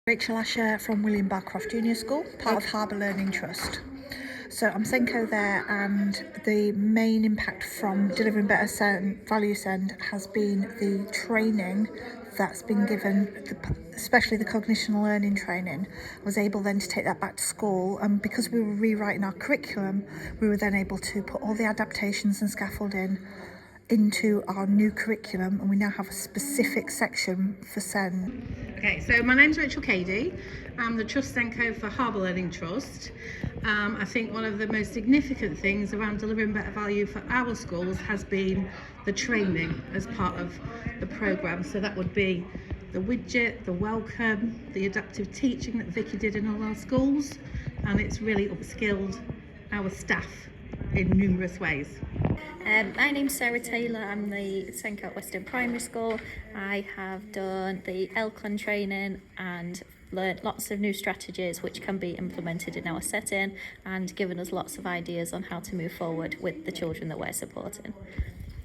Rachel Asher from William Barcroft Junior School, part of Harbour Learning Trust. So I'm SENCo there, and the main impact from delivering better value send has been the training that's been given, especially the Cognition and Learning training. I was able then to take that back to school, and because we were rewriting our curriculum, we were then able to put all the adaptations and scaffolding into our new curriculum, and we now have a specific section for SEND. Okay, so my name's Rachel Cadey. I'm the Trust SENCo for Harbour Learning Trust. I think one of the most significant things around delivering better value for our schools has been the training as part of the programme. So that would be the Widget, the WellComm, the adaptive teaching that Vicky did in all our schools, and it's really upskilled our staff in numerous ways. My name's Sarah Taylor. I'm the SENCo at Western Primary School. I have done the LCON training and learned lots of new strategies which can be implemented in our setting, and given us lots of ideas on how to move forward with the children that we're supporting.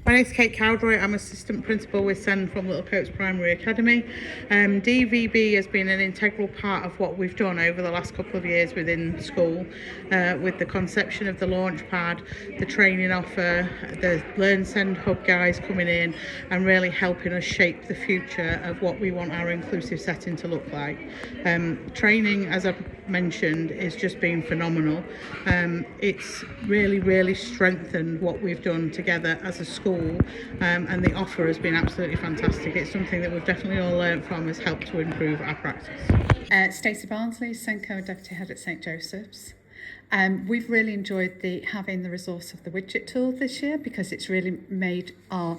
My name's Cowdroy. I'm Assistant Principal with SEND from Little Coats Primary Academy. DVB has been an integral part of what we've done over the last couple of years within school, with the conception of the Launchpad, the training offer, the Learn Send Hub guys coming in and really helping us shape the future of what we want our inclusive setting to look like. Training, as I've mentioned, is just been phenomenal. It's really strengthened what we've done together as a school. And the offer has been absolutely fantastic. It's something that we've definitely all learned from, has helped to improve our practice. Stacie Barnsley, SENCo Deputy Head at St Joseph's. We've really enjoyed having the resource of the widget tool this year, because it's really made our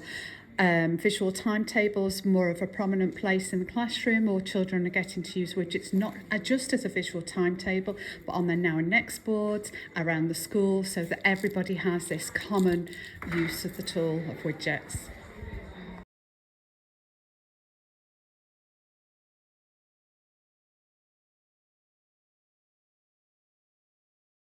visual timetables more of a prominent place in the classroom. All children are getting to use widgets not just as a visual timetable, but on their now and next boards around the school, so that everybody has this common use of the tool of widgets.